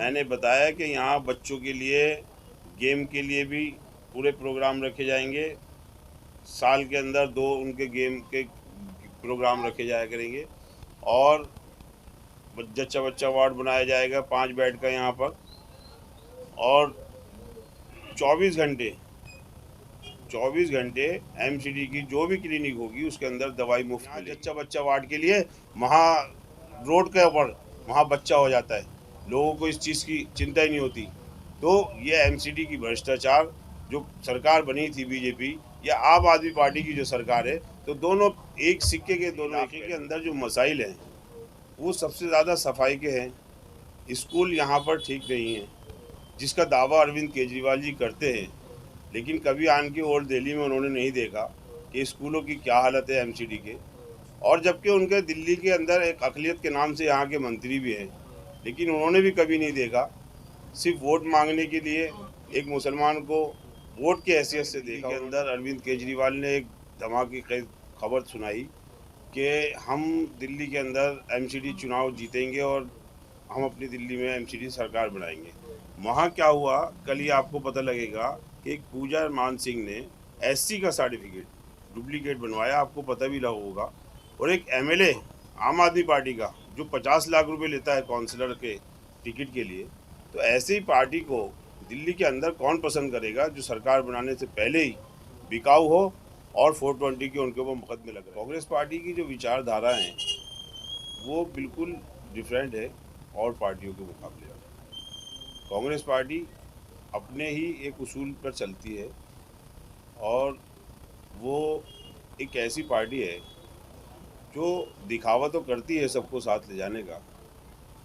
मैंने बताया कि यहाँ बच्चों के लिए गेम के लिए भी पूरे प्रोग्राम रखे जाएंगे। साल के अंदर 2 उनके गेम के प्रोग्राम रखे जाया करेंगे और जच्चा बच्चा वार्ड बनाया जाएगा 5 बेड का यहाँ पर। और 24 घंटे 24 घंटे एमसीडी की जो भी क्लिनिक होगी उसके अंदर दवाई मुफ्त मिलेगी। जच्चा बच्चा वार्ड के लिए वहाँ रोड के ऊपर वहाँ बच्चा हो जाता है, लोगों को इस चीज़ की चिंता ही नहीं होती। तो ये एमसीडी की भ्रष्टाचार जो सरकार बनी थी बीजेपी या आम आदमी पार्टी की जो सरकार है, तो दोनों एक सिक्के के दोनों। इलाके के अंदर जो मसाइल हैं वो सबसे ज़्यादा सफाई के हैं। स्कूल यहाँ पर ठीक नहीं है, जिसका दावा अरविंद केजरीवाल जी करते हैं, लेकिन कभी आन के ओल्ड दिल्ली में उन्होंने नहीं देखा कि स्कूलों की क्या हालत है एमसीडी के। और जबकि उनके दिल्ली के अंदर एक अक़लियत के नाम से यहाँ के मंत्री भी हैं, लेकिन उन्होंने भी कभी नहीं देखा। सिर्फ वोट मांगने के लिए एक मुसलमान को वोट की हैसियत से देखा। के अंदर अरविंद केजरीवाल ने एक धमाके खबर सुनाई कि हम दिल्ली के अंदर एमसीडी चुनाव जीतेंगे और हम अपनी दिल्ली में एमसीडी सरकार बनाएंगे। वहाँ क्या हुआ कल ही आपको पता लगेगा कि एक पूजा मान सिंह ने एससी का सर्टिफिकेट डुप्लीकेट बनवाया, आपको पता भी लगा होगा। और एक एमएलए आम आदमी पार्टी का जो 50 लाख रुपए लेता है काउंसलर के टिकट के लिए, तो ऐसे ही पार्टी को दिल्ली के अंदर कौन पसंद करेगा जो सरकार बनाने से पहले ही बिकाऊ हो और 420 के उनके ऊपर मुकदमे लग रहे। कांग्रेस पार्टी की जो विचारधारा है वो बिल्कुल डिफरेंट है और पार्टियों के मुकाबले। कांग्रेस पार्टी अपने ही एक उसूल पर चलती है और वो एक ऐसी पार्टी है जो दिखावा तो करती है सबको साथ ले जाने का,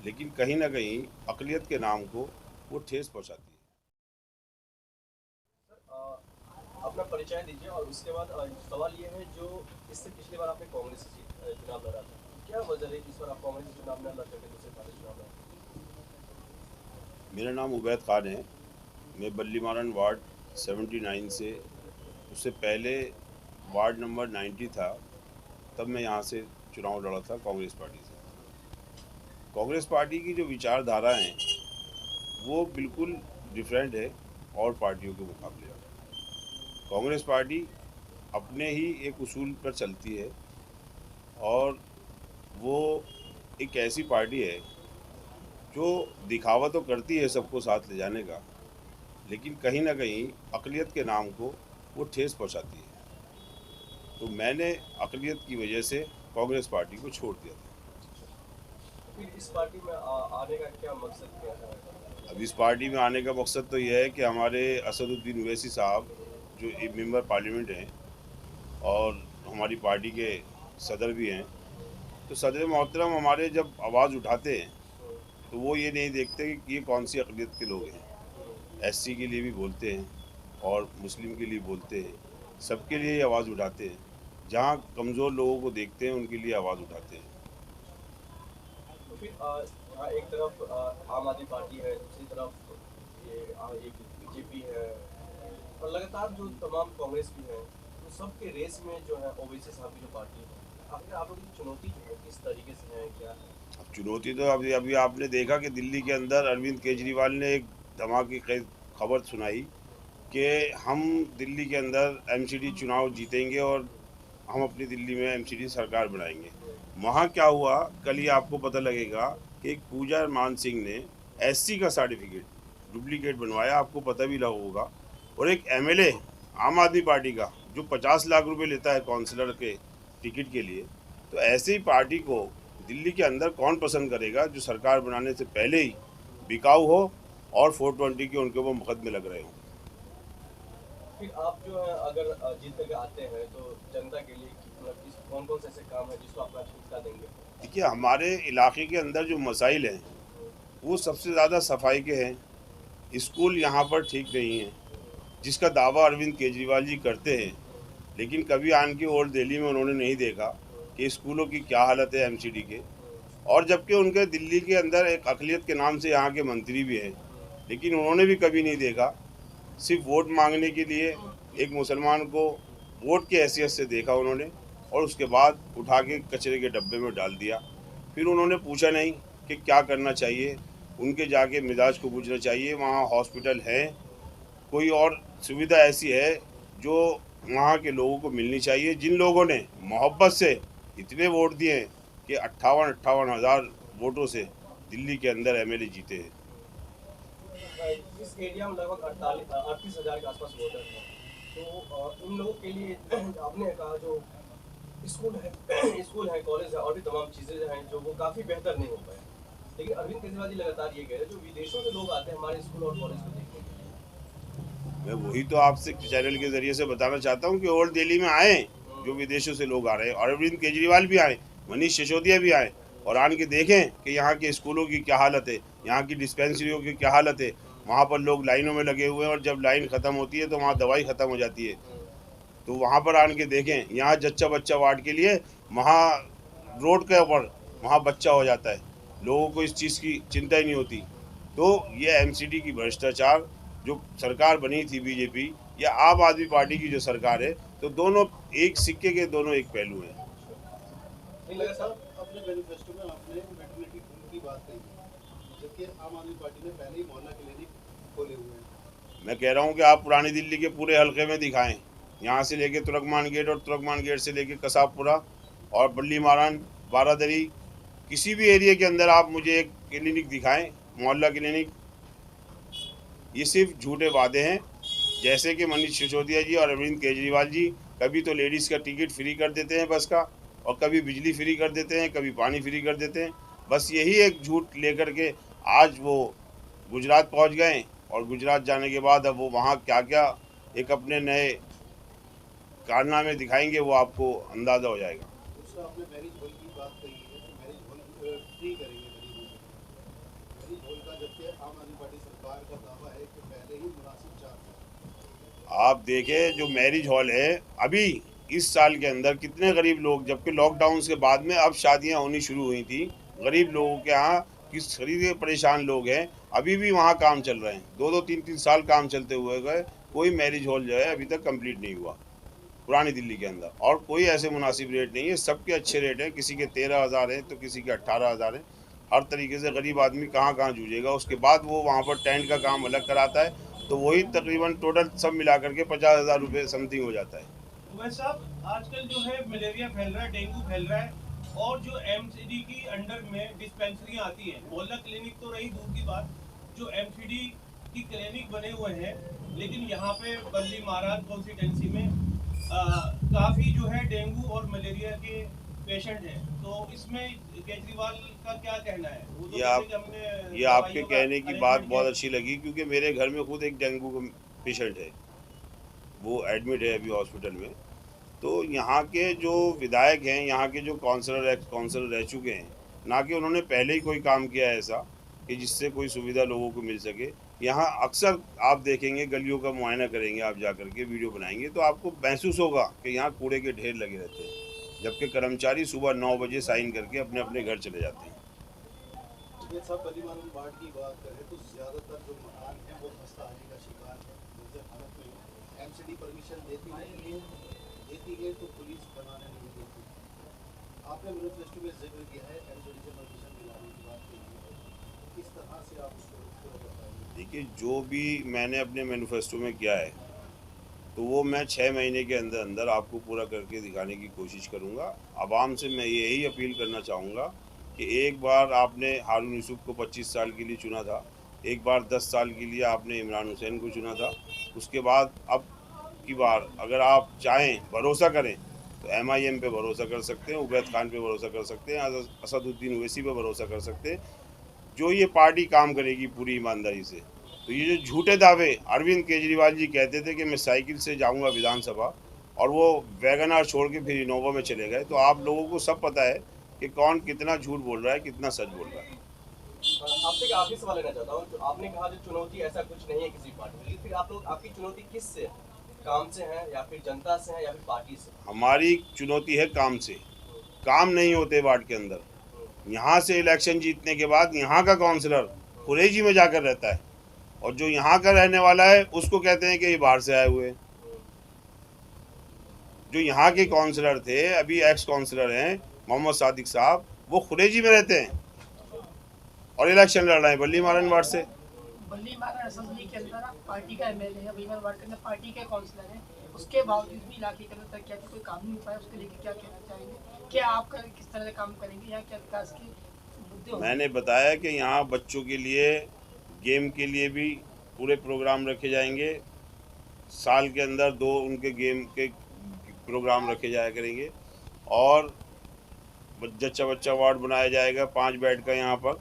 लेकिन कहीं ना कहीं अक़लियत के नाम को वो ठेस पहुंचाती है। अपना परिचय दीजिए और उसके बाद सवाल ये है, जो इससे पिछली बार आपने कांग्रेस से चुनाव लड़ा था, क्या वजह है कि इस बार आप कांग्रेस से चुनाव न लड़ सके, दूसरे पार्टी चुनाव लड़ा? मेरा नाम उबैद खान है। मैं बल्ली मारन वार्ड 79 से, उससे पहले वार्ड नंबर 90 था, तब मैं यहाँ से चुनाव लड़ा था कांग्रेस पार्टी से। कांग्रेस पार्टी की जो विचारधारा है वो बिल्कुल डिफरेंट है और पार्टियों के मुकाबले। कांग्रेस पार्टी अपने ही एक उसूल पर चलती है और वो एक ऐसी पार्टी है जो दिखावा तो करती है सबको साथ ले जाने का, लेकिन कहीं ना कहीं अक़लियत के नाम को वो ठेस पहुंचाती है। तो मैंने अक़लियत की वजह से कांग्रेस पार्टी को छोड़ दिया था। फिर इस पार्टी में आने का क्या मकसद क्या है? अब इस पार्टी में आने का मकसद तो यह है कि हमारे असदुद्दीन ओवैसी साहब जो एक मेंबर पार्लियामेंट हैं और हमारी पार्टी के सदर भी हैं, तो सदर मोहतरम हमारे जब आवाज़ उठाते हैं तो वो ये नहीं देखते कि ये कौन सी अक़लियत के लोग हैं। एससी के लिए भी बोलते हैं और मुस्लिम के लिए बोलते हैं, सबके लिए आवाज़ उठाते हैं। जहाँ कमज़ोर लोगों को देखते हैं उनके लिए आवाज़ उठाते हैं। तो फिर यहाँ एक तरफ आम आदमी पार्टी है, दूसरी तरफ ये बीजेपी है और लगातार जो तमाम कांग्रेस भी है, तो सबके रेस में जो है ओवैसी साहब की जो पार्टी है, आखिर आप लोगों की चुनौती जो है किस तरीके से है, क्या है? अब चुनौती तो अभी आपने देखा कि दिल्ली के अंदर अरविंद केजरीवाल ने एक धमाके खबर सुनाई कि हम दिल्ली के अंदर एमसीडी चुनाव जीतेंगे और हम अपनी दिल्ली में एमसीडी सरकार बनाएंगे। वहाँ क्या हुआ कल ही आपको पता लगेगा कि एक पूजा मान सिंह ने एससी का सर्टिफिकेट डुप्लीकेट बनवाया, आपको पता भी लगा होगा। और एक एमएलए आम आदमी पार्टी का जो 50 लाख रुपए लेता है काउंसलर के टिकट के लिए, तो ऐसे ही पार्टी को दिल्ली के अंदर कौन पसंद करेगा जो सरकार बनाने से पहले ही बिकाऊ हो और 420 के उनके ऊपर मुकदमे लग रहे हों। फिर आप जो है अगर जीत करके आते हैं तो जनता के लिए कौन कौन से ऐसे काम है जिसको आप प्राथमिकता देंगे? देखिए, हमारे इलाके के अंदर जो मसाइल हैं वो सबसे ज़्यादा सफाई के हैं। स्कूल यहाँ पर ठीक नहीं है, जिसका दावा अरविंद केजरीवाल जी करते हैं, लेकिन कभी आन के ओल्ड दिल्ली में उन्होंने नहीं देखा कि स्कूलों की क्या हालत है एमसीडी के। और जबकि उनके दिल्ली के अंदर एक अक़लियत के नाम से यहाँ के मंत्री भी हैं, लेकिन उन्होंने भी कभी नहीं देखा। सिर्फ वोट मांगने के लिए एक मुसलमान को वोट की हैसियत से देखा उन्होंने और उसके बाद उठा के कचरे के डब्बे में डाल दिया। फिर उन्होंने पूछा नहीं कि क्या करना चाहिए, उनके जाके मिजाज को पूछना चाहिए। वहाँ हॉस्पिटल है, कोई और सुविधा ऐसी है जो वहाँ के लोगों को मिलनी चाहिए। जिन लोगों ने मोहब्बत से इतने वोट दिए हैं कि 58 हज़ार वोटों से दिल्ली के अंदर एमएलए जीते हैं। इस एरिया में लगभग 38,000 के आसपास वोटर हैं, तो इन लोगों के लिए आपने कहा जो स्कूल है, कॉलेज है और भी तमाम चीज़ें हैं जो वो काफ़ी बेहतर नहीं हो पाए, लेकिन अरविंद केजरीवाल जी लगातार ये कह रहे हैं जो विदेशों से लोग आते हैं हमारे स्कूल और कॉलेज को देखने के लिए। मैं वही तो आपसे चैनल के जरिए से बताना चाहता हूँ कि ओल्ड दिल्ली में आए जो विदेशों से लोग आ रहे हैं, और अरविंद केजरीवाल भी आए, मनीष सिसोदिया भी आए, और आन के देखें कि यहाँ के स्कूलों की क्या हालत है, यहाँ की डिस्पेंसरियों की क्या हालत है। वहाँ पर लोग लाइनों में लगे हुए हैं और जब लाइन ख़त्म होती है तो वहाँ दवाई ख़त्म हो जाती है। तो वहाँ पर आन के देखें, यहाँ जच्चा बच्चा वार्ड के लिए वहाँ रोड के ऊपर वहाँ बच्चा हो जाता है। लोगों को इस चीज़ की चिंता ही नहीं होती। तो ये एमसीडी की भ्रष्टाचार जो सरकार बनी थी बीजेपी या आम आदमी पार्टी की जो सरकार है, तो दोनों एक सिक्के के दोनों एक पहलू हैं। नहीं लगा साहब, अपने मैनिफेस्टो में आपने मैटरनिटी होम की बात कही है, जबकि आम आदमी पार्टी ने पहले ही मोहल्ला क्लिनिक खोले हुए हैं। मैं कह रहा हूँ कि आप पुरानी दिल्ली के पूरे हलके में दिखाएं, यहाँ से लेके तुर्कमान गेट और तुर्कमान गेट से लेके कसाबपुरा और बल्ली मारान, बारादरी, किसी भी एरिया के अंदर आप मुझे एक क्लिनिक दिखाएं, मोहल्ला क्लिनिक। ये सिर्फ झूठे वादे हैं। जैसे कि मनीष सिसोदिया जी और अरविंद केजरीवाल जी कभी तो लेडीज़ का टिकट फ्री कर देते हैं बस का, और कभी बिजली फ्री कर देते हैं, कभी पानी फ्री कर देते हैं। बस यही एक झूठ लेकर के आज वो गुजरात पहुंच गए, और गुजरात जाने के बाद अब वो वहाँ क्या क्या एक अपने नए कारनामे दिखाएंगे वो आपको अंदाज़ा हो जाएगा। दूसरा आपने मैरिज हॉल की बात कही है कि मैरिज हॉल फ्री करेंगे मैरिज हॉल का, जबकि आम आदमी पार्टी सरकार का दावा है कि पहले ही मुनासिब चार्ज है। आप देखें जो मैरिज हॉल है, अभी इस साल के अंदर कितने गरीब लोग, जबकि लॉकडाउन के बाद में अब शादियां होनी शुरू हुई थी, गरीब लोगों के यहाँ किस खरीदे परेशान लोग हैं, अभी भी वहाँ काम चल रहे हैं। 2-2 3-3 साल काम चलते हुए गए, कोई मैरिज हॉल जो है अभी तक कंप्लीट नहीं हुआ पुरानी दिल्ली के अंदर। और कोई ऐसे मुनासिब रेट नहीं है, सबके अच्छे रेट हैं, किसी के 13,000 हैं तो किसी के 18,000 हैं। हर तरीके से गरीब आदमी कहाँ कहाँ जूझेगा। उसके बाद वो वहाँ पर टेंट का काम अलग कराता है, तो वही तकरीबन टोटल सब मिला करके 50,000 रुपये समथिंग हो जाता है। वैसे साहब आजकल जो है मलेरिया फैल रहा है, डेंगू फैल रहा है, और जो एमसीडी की अंडर में डिस्पेंसरियां आती हैं, मोहल्ला क्लिनिक तो रही दूर की बात, जो एमसीडी की क्लिनिक बने हुए हैं, लेकिन यहाँ पे बल्ली महाराज कॉन्स्टिट्यूंसी में काफ़ी जो है डेंगू और मलेरिया के पेशेंट हैं। तो इसमें केजरीवाल का क्या कहना है? वो तो ये आपके कहने की बात बहुत अच्छी लगी, क्योंकि मेरे घर में खुद एक डेंगू का पेशेंट है, वो एडमिट है अभी हॉस्पिटल में। तो यहाँ के जो विधायक हैं, यहाँ के जो काउंसलर एक्स काउंसलर रह चुके हैं, ना कि उन्होंने पहले ही कोई काम किया है ऐसा कि जिससे कोई सुविधा लोगों को मिल सके। यहाँ अक्सर आप देखेंगे, गलियों का मुआयना करेंगे आप जा कर के, वीडियो बनाएंगे तो आपको महसूस होगा कि यहाँ कूड़े के ढेर लगे रहते हैं, जबकि कर्मचारी सुबह 9 बजे साइन करके अपने अपने घर चले जाते हैं। ये सब बलीमारून वार्ड की बात करें तो ज़्यादातर जो मकान हैं वो खस्ताहाली का शिकार है, जैसे हालत में एमसीडी परमिशन देती है तो पुलिस बनाने नहीं देती। आपने मैनिफेस्टो में जिक्र किया है एमसीडी से परमिशन दिलाने की बात की है, किस तरह से आप उसको बताएंगे? देखिए, जो भी मैंने अपने मैनिफेस्टो में किया है तो वो मैं 6 महीने के अंदर अंदर आपको पूरा करके दिखाने की कोशिश करूँगा। आवाम से मैं यही अपील करना चाहूँगा कि एक बार आपने हारून यूसुफ को 25 साल के लिए चुना था, एक बार 10 साल के लिए आपने इमरान हुसैन को चुना था, उसके बाद अब की बार अगर आप चाहें भरोसा करें तो MIM पे भरोसा कर सकते हैं, उबैद खान पे भरोसा कर सकते हैं, असदुद्दीन ओवैसी पे भरोसा कर सकते हैं। जो ये पार्टी काम करेगी पूरी ईमानदारी से। तो ये जो झूठे दावे अरविंद केजरीवाल जी कहते थे कि मैं साइकिल से जाऊंगा विधानसभा, और वो वैगन आर छोड़ के फिर इनोवा में चले गए, तो आप लोगों को सब पता है कि कौन कितना झूठ बोल रहा है, कितना सच बोल रहा है। आपसे एक आखिरी सवाल लेना चाहता हूँ, आपने कहा जो चुनौती ऐसा कुछ नहीं है किसी पार्टी की, फिर आप लोग आपकी चुनौती किस से है? काम से है या फिर जनता से है या फिर पार्टी से? हमारी चुनौती है काम से। काम नहीं होते वार्ड के अंदर। यहाँ से इलेक्शन जीतने के बाद यहाँ का काउंसलर कुरेजी में जाकर रहता है, और जो यहाँ का रहने वाला है उसको कहते हैं कि ये बाहर से आए हुए। जो यहाँ के काउंसलर थे, अभी एक्स काउंसलर हैं मोहम्मद सादिक साहब, वो खुरेजी में रहते हैं। और इलेक्शन लड़ रहे हैं बल्ली मारन वार्ड से। बल्ली महाराज असेंबली के अंदर आप पार्टी का एमएलए है, बीमर वार्ड के अंदर पार्टी के काउंसलर हैं, उसके बावजूद भी इलाके के अंदर क्या कोई काम नहीं हो पाया, उसके लेके क्या कहना चाहेंगे? क्या आप किस तरह से काम करेंगे या क्या विकास के मुद्दे होंगे? मैंने बताया कि यहाँ बच्चों के लिए गेम के लिए भी पूरे प्रोग्राम रखे जाएंगे। साल के अंदर 2 उनके गेम के प्रोग्राम रखे जाया करेंगे और जच्चा बच्चा वार्ड बनाया जाएगा 5 बेड का यहाँ पर,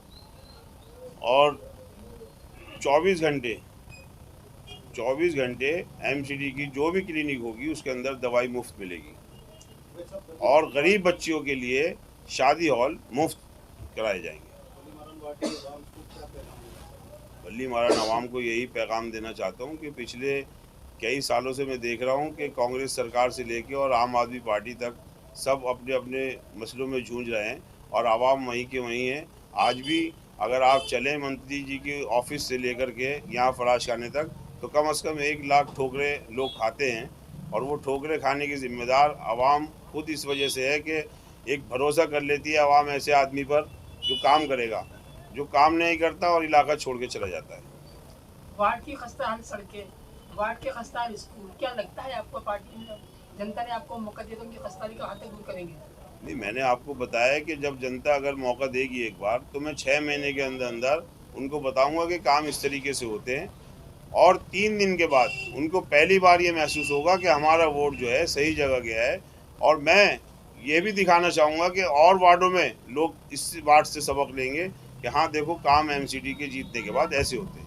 और 24 घंटे एमसीडी की जो भी क्लिनिक होगी उसके अंदर दवाई मुफ्त मिलेगी और गरीब बच्चियों के लिए शादी हॉल मुफ्त कराए जाएंगे। बल्ली मारन आवाम को यही पैगाम देना चाहता हूँ कि पिछले कई सालों से मैं देख रहा हूँ कि कांग्रेस सरकार से लेकर और आम आदमी पार्टी तक सब अपने अपने मसलों में जूझ रहे हैं और आवाम वहीं के वहीं है। आज भी अगर आप चलें मंत्री जी के ऑफिस से लेकर के यहाँ फराश खाने तक, तो कम से कम 1 लाख ठोकरे लोग खाते हैं और वो ठोकरे खाने की जिम्मेदार आवाम खुद इस वजह से है कि एक भरोसा कर लेती है आवाम ऐसे आदमी पर जो काम करेगा, जो काम नहीं करता और इलाका छोड़ के चला जाता है। वार्ड की खस्ताहाल सड़कें, वार्ड के खस्ताहाल स्कूल, क्या लगता है आपको पार्टी में जनता ने आपको मौका दिया तो उनकी खस्ताहाली को हाथ तक दूर करेंगे? नहीं, मैंने आपको बताया कि जब जनता अगर मौका देगी एक बार तो मैं 6 महीने के अंदर अंदर उनको बताऊंगा कि काम इस तरीके से होते हैं और 3 दिन के बाद उनको पहली बार ये महसूस होगा कि हमारा वोट जो है सही जगह गया है। और मैं ये भी दिखाना चाहूँगा कि और वार्डों में लोग इस वार्ड से सबक लेंगे कि हाँ देखो काम एमसीडी के जीतने के बाद ऐसे होते हैं।